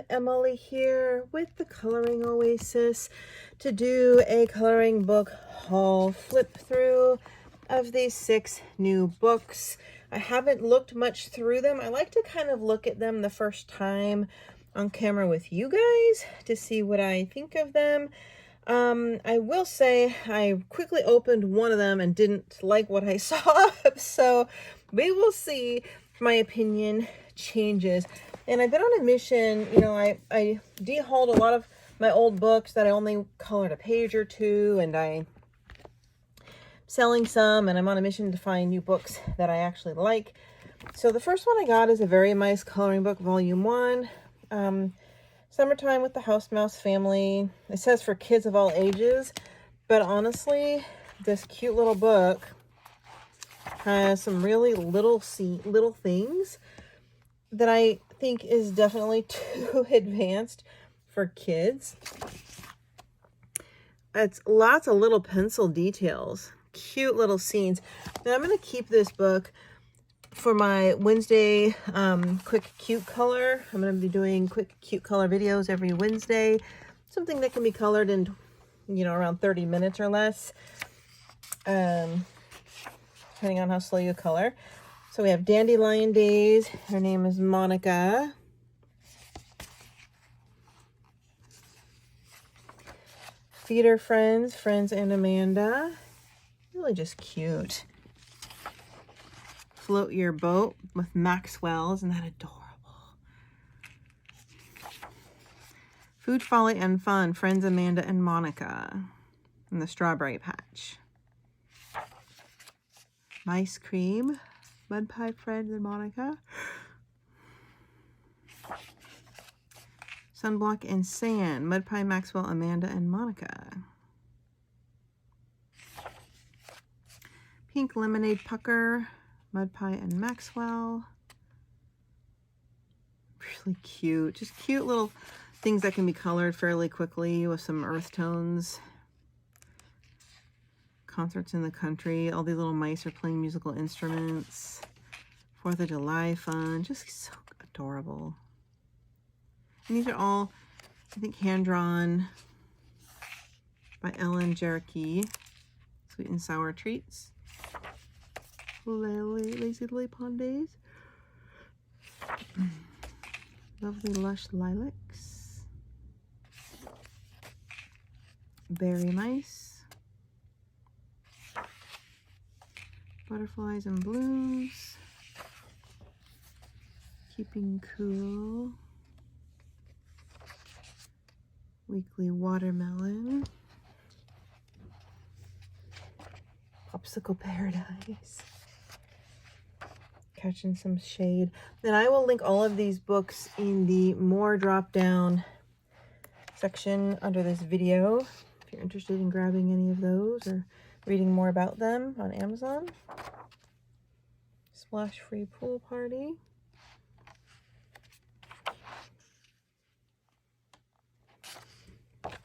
everyone, Emily here with the Coloring Oasis to do a coloring book haul flip through of these 6 new books. I haven't looked much through them. I like to kind of look at them the first time on camera with you guys to see what I think of them. I will say I quickly opened one of them and didn't like what I saw, so we will see if my opinion changes. And I've been on a mission, you know, I de-hauled a lot of my old books that I only colored a page or two, and I'm selling some, and I'm on a mission to find new books that I actually like. So the first one I got is a VeryMCE coloring book, volume 1. Summertime with the House Mouse Family. It says for kids of all ages, but honestly, this cute little book has some really little things that I think is definitely too advanced for kids. It's lots of little pencil details, cute little scenes. Now I'm going to keep this book for my Wednesday quick cute color. I'm going to be doing quick cute color videos every Wednesday. Something that can be colored in, you know, around 30 minutes or less. Depending on how slow you color. So we have Dandelion Days. Her name is Monica. Feeder Friends, Friends and Amanda. Really just cute. Float Your Boat with Maxwell. Isn't that adorable? Food, Folly, and Fun, Friends Amanda and Monica. And the Strawberry Patch. Ice Cream, Mud Pie, Friends and Monica. Sunblock and Sand, Mud Pie, Maxwell, Amanda, and Monica. Pink Lemonade Pucker, Mud Pie and Maxwell. Really cute. Just cute little things that can be colored fairly quickly with some earth tones. Concerts in the Country. All these little mice are playing musical instruments. 4th of July fun. Just so adorable. And these are all, I think, hand-drawn by Ellen Jericho. Sweet and Sour Treats. Lazy Lily Pond Days. Lovely Lush Lilacs. VeryMCE. Butterflies and Blooms. Keeping Cool. Weekly Watermelon. Popsicle Paradise. Catching Some Shade. Then I will link all of these books in the more drop down section under this video if you're interested in grabbing any of those or reading more about them on Amazon. Splash Free Pool Party.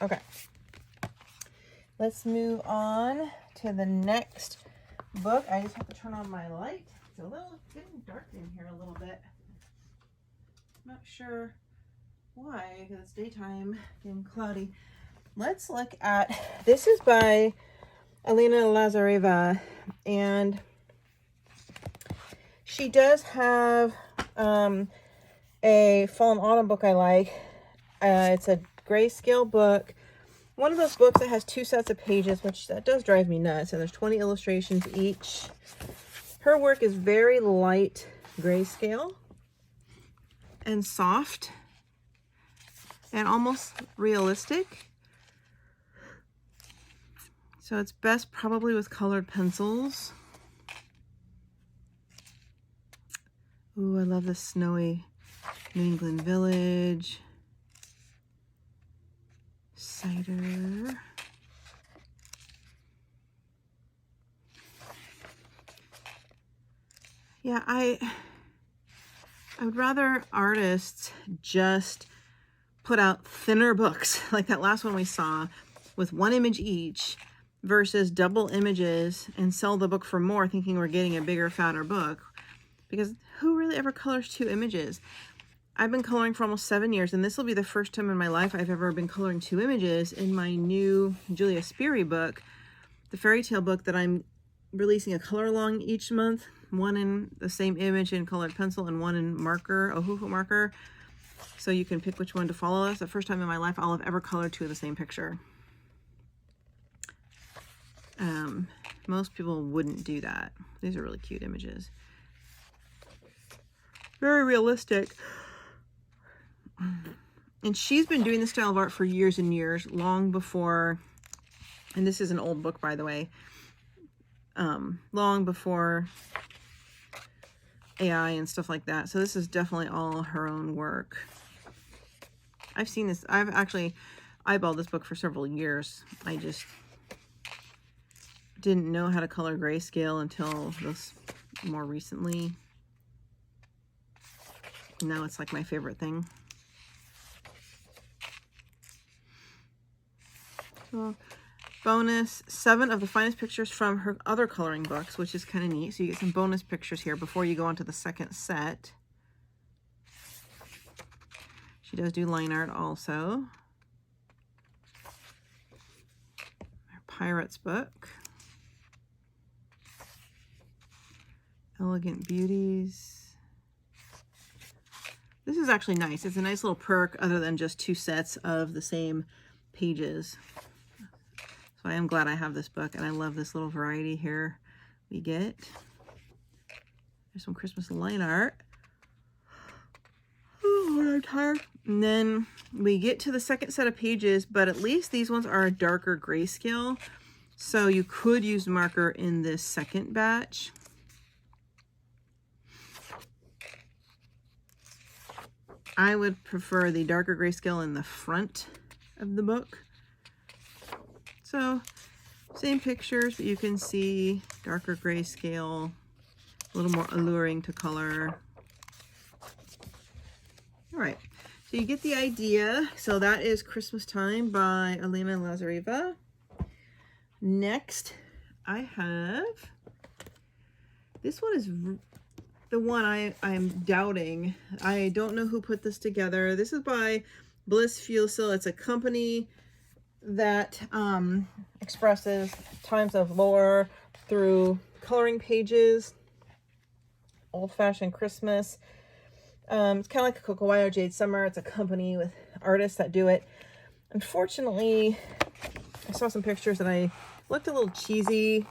Okay. Let's move on to the next book. I just have to turn on my light. It's a little getting dark in here a little bit. Not sure why, because it's daytime and cloudy. Let's look at, this is by Elena Lazzara, and she does have a fall and autumn book I like. It's a grayscale book. One of those books that has 2 sets of pages, which that does drive me nuts. And there's 20 illustrations each. Her work is very light grayscale and soft and almost realistic. So it's best probably with colored pencils. Ooh, I love this snowy New England village. Cider. Yeah, I would rather artists just put out thinner books like that last one we saw with 1 image each versus double images and sell the book for more thinking we're getting a bigger, fatter book. Because who really ever colors 2 images? I've been coloring for almost 7 years, and this will be the first time in my life I've ever been coloring 2 images in my new Julia Sperry book, the fairy tale book that I'm releasing a color along each month, one in the same image in colored pencil and one in marker, Ohuhu marker, so you can pick which one to follow. That's the first time in my life I'll have ever colored 2 of the same picture. Most people wouldn't do that. These are really cute images. Very realistic. And she's been doing this style of art for years and years, long before, and this is an old book, by the way, long before AI and stuff like that. So this is definitely all her own work. I've seen this. I've actually eyeballed this book for several years. I just didn't know how to color grayscale until this more recently. Now it's like my favorite thing. So, bonus 7 of the finest pictures from her other coloring books, which is kind of neat. So you get some bonus pictures here before you go on to the second set. She does do line art also. Her Pirates book. Elegant Beauties. This is actually nice. It's a nice little perk other than just 2 sets of the same pages. So I am glad I have this book, and I love this little variety here we get. There's some Christmas line art. Oh, I'm tired. And then we get to the second set of pages, but at least these ones are a darker grayscale. So you could use marker in this second batch. I would prefer the darker grayscale in the front of the book. So, same pictures, but you can see darker grayscale, a little more alluring to color. All right, so you get the idea. So that is Christmas Time by Elena Lazzara. Next, I have, this one is the one I'm doubting. I don't know who put this together. This is by Bliss Fusil. It's a company that expresses times of lore through coloring pages, old-fashioned Christmas. It's kind of like a Cocoa Jade Summer. It's a company with artists that do it. Unfortunately, I saw some pictures that I looked a little cheesy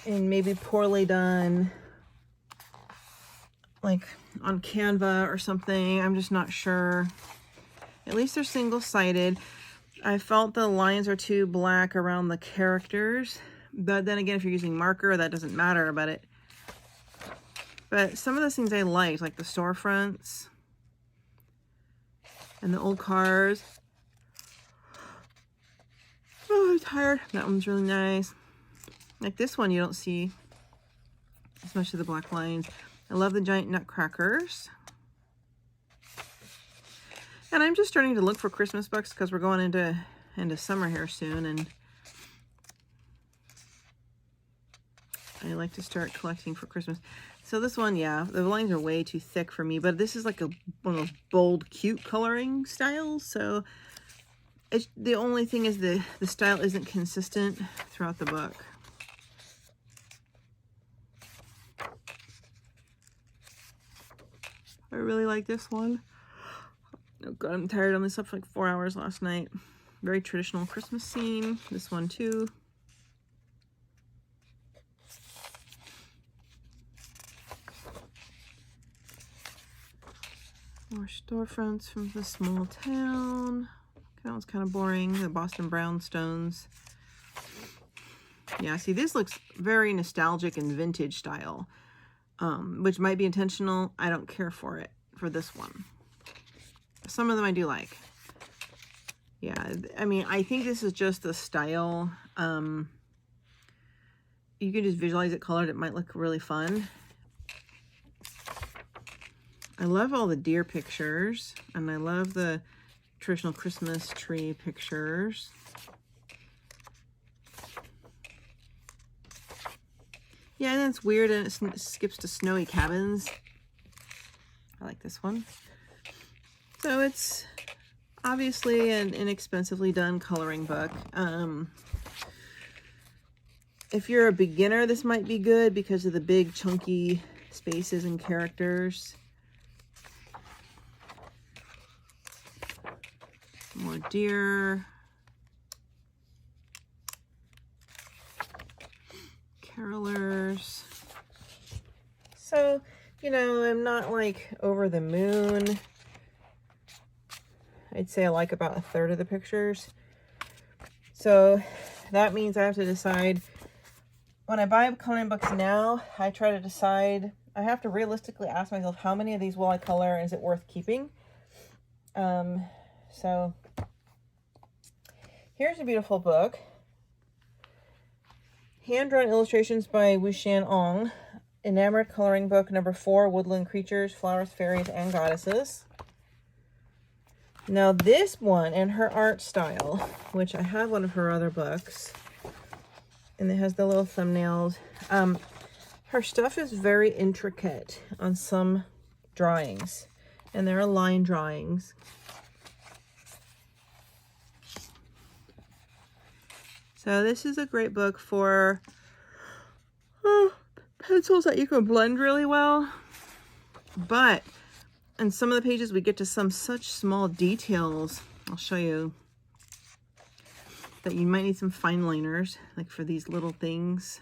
and maybe poorly done, like on Canva or something. I'm just not sure. At least they're single-sided. I felt the lines are too black around the characters, but then again, if you're using marker, that doesn't matter about it. But some of those things I liked, like the storefronts and the old cars. Oh, I'm tired. That one's really nice. Like this one, you don't see as much of the black lines. I love the giant nutcrackers. And I'm just starting to look for Christmas books because we're going into summer here soon, and I like to start collecting for Christmas. So this one, yeah, the lines are way too thick for me, but this is like one of those bold, cute coloring styles. So the only thing is the style isn't consistent throughout the book. I really like this one. Oh god, I'm tired. I only slept for like 4 hours last night. Very traditional Christmas scene. This one too. More storefronts from the small town. That one's kind of boring. The Boston brownstones. Yeah, see, this looks very nostalgic and vintage style, which might be intentional. I don't care for it for this one. Some of them I do like. Yeah, I mean, I think this is just the style. You can just visualize it colored. It might look really fun. I love all the deer pictures, and I love the traditional Christmas tree pictures. Yeah, and it's weird, and it skips to snowy cabins. I like this one. So it's obviously an inexpensively done coloring book. If you're a beginner, this might be good because of the big chunky spaces and characters. More deer. Carolers. So, you know, I'm not like over the moon. I'd say I like about 1/3 of the pictures. So that means I have to decide. When I buy coloring books now, I try to decide, I have to realistically ask myself, how many of these will I color and is it worth keeping? So here's a beautiful book. Hand-drawn illustrations by Whimsical Enamored coloring book number 4, Woodland Creatures, Flowers, Fairies, and Goddesses. Now this one and her art style, which I have one of her other books, and it has the little thumbnails. Her stuff is very intricate on some drawings, and there are line drawings. So this is a great book for pencils that you can blend really well. But in some of the pages, we get to some such small details. I'll show you that you might need some fine liners, like for these little things.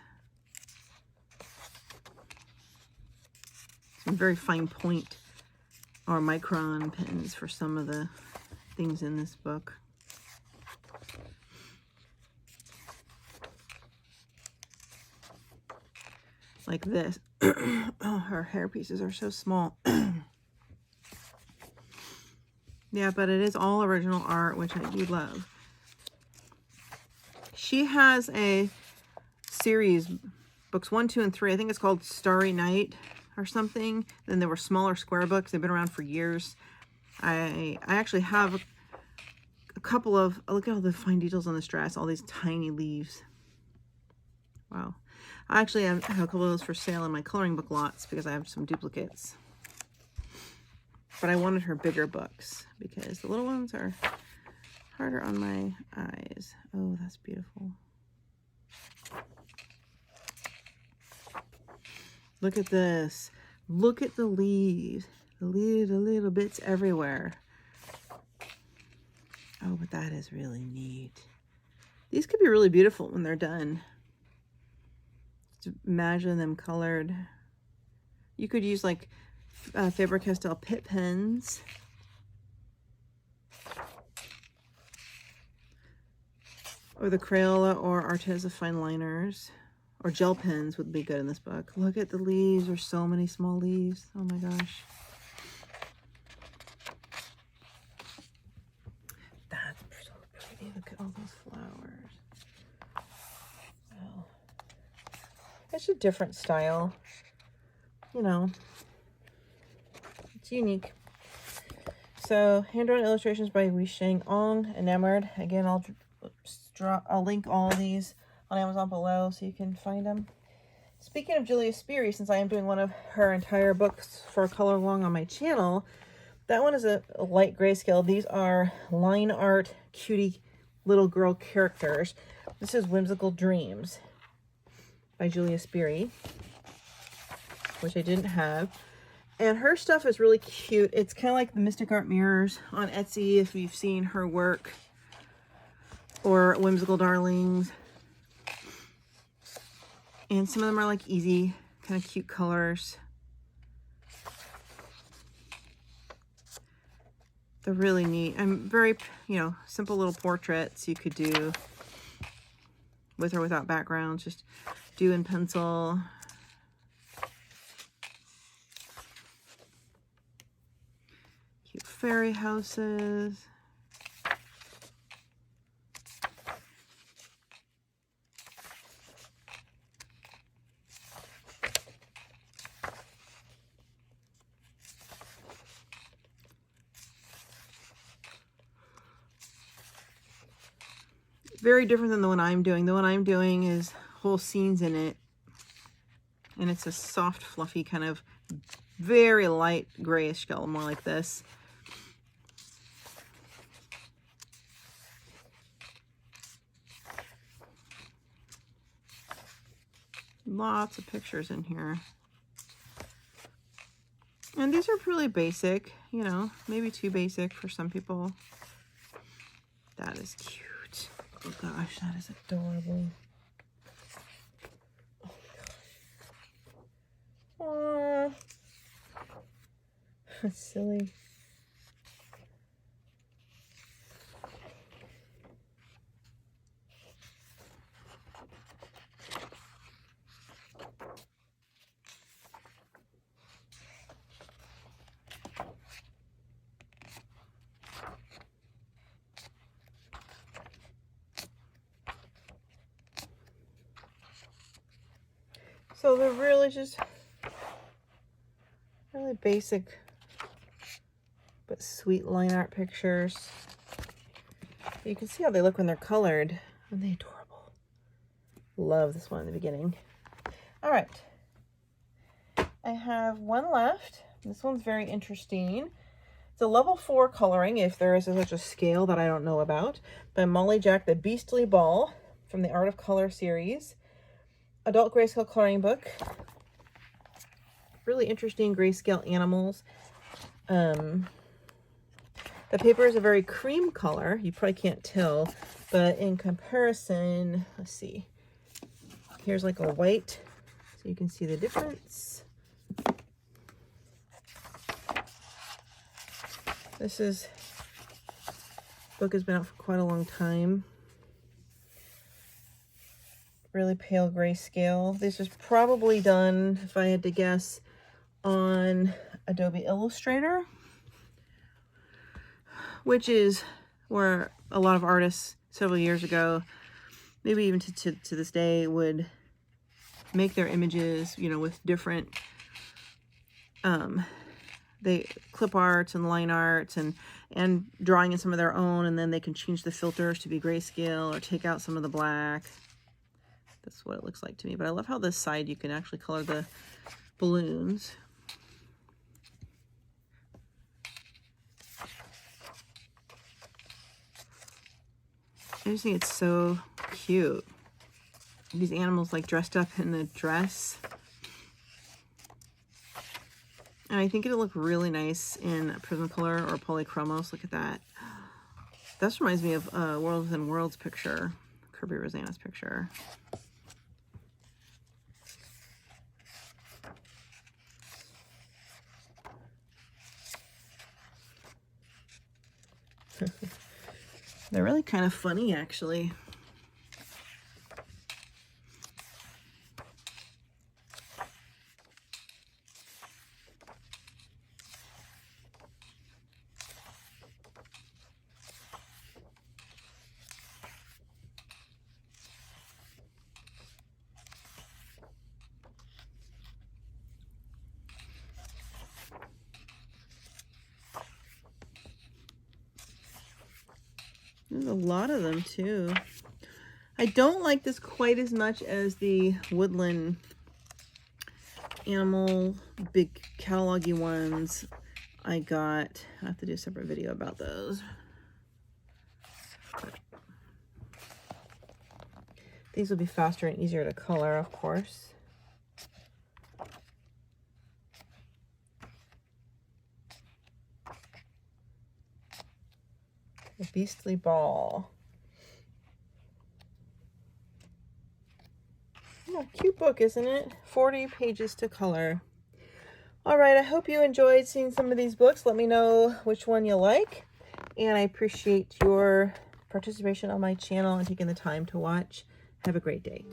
Some very fine point or micron pens for some of the things in this book. Like this. Oh, her hair pieces are so small. Yeah, but it is all original art, which I do love. She has a series, books 1, 2, and 3. I think it's called Starry Night or something. Then there were smaller square books. They've been around for years. I actually have a couple of, look at all the fine details on this dress, all these tiny leaves. Wow. I actually have a couple of those for sale in my coloring book lots because I have some duplicates. But I wanted her bigger books because the little ones are harder on my eyes. Oh, that's beautiful. Look at this. Look at the leaves. The little bits everywhere. Oh, but that is really neat. These could be really beautiful when they're done. Just imagine them colored. You could use like Faber-Castell Pitt pens. Or the Crayola or Arteza fine liners. Or gel pens would be good in this book. Look at the leaves. There's so many small leaves. Oh my gosh. That's so pretty. Look at all those flowers. Wow. It's a different style. You know. It's unique. So, hand-drawn illustrations by Whimsical Enamored. Again, I'll link all of these on Amazon below so you can find them. Speaking of Julia Speary, since I am doing one of her entire books for color along on my channel, that one is a light grayscale. These are line art cutie little girl characters. This is Whimsical Dreams by Julia Speary, which I didn't have. And her stuff is really cute. It's kind of like the Mystic Art Mirrors on Etsy if you've seen her work, or Whimsical Darlings. And some of them are like easy, kind of cute colors. They're really neat. I'm very, you know, simple little portraits you could do with or without backgrounds. Just do in pencil. Cute fairy houses. Very different than the one I'm doing. The one I'm doing is whole scenes in it. And it's a soft, fluffy, kind of very light grayish color, more like this. Lots of pictures in here. And these are really basic, you know, maybe too basic for some people. That is cute. Oh gosh, that is adorable. Oh my gosh. Aww. That's silly. So they're really just really basic but sweet line art pictures. You can see how they look when they're colored. Aren't they adorable? Love this one in the beginning. All right. I have one left. This one's very interesting. It's a level 4 coloring, if there is such a scale that I don't know about, by Molly Jack, The Beastly Ball, from the Art of Color series. Adult grayscale coloring book. Really interesting grayscale animals. The paper is a very cream color. You probably can't tell, but in comparison, let's see. Here's like a white, so you can see the difference. This book has been out for quite a long time. Really pale grayscale. This was probably done, if I had to guess, on Adobe Illustrator, which is where a lot of artists several years ago, maybe even to this day, would make their images, you know, with different they clip arts and line arts and drawing in some of their own, and then they can change the filters to be grayscale or take out some of the black. That's what it looks like to me. But I love how this side you can actually color the balloons. I just think it's so cute. These animals like dressed up in a dress. And I think it'll look really nice in Prismacolor or Polychromos. Look at that. This reminds me of World Within Worlds picture. Kirby Rosanna's picture. They're really kind of funny, actually. There's a lot of them too. I don't like this quite as much as the Woodland animal big catalog-y ones I got. I have to do a separate video about those. These will be faster and easier to color, of course. The Beastly Ball. Oh, cute book, isn't it? 40 pages to color. All right, I hope you enjoyed seeing some of these books. Let me know which one you like. And I appreciate your participation on my channel and taking the time to watch. Have a great day.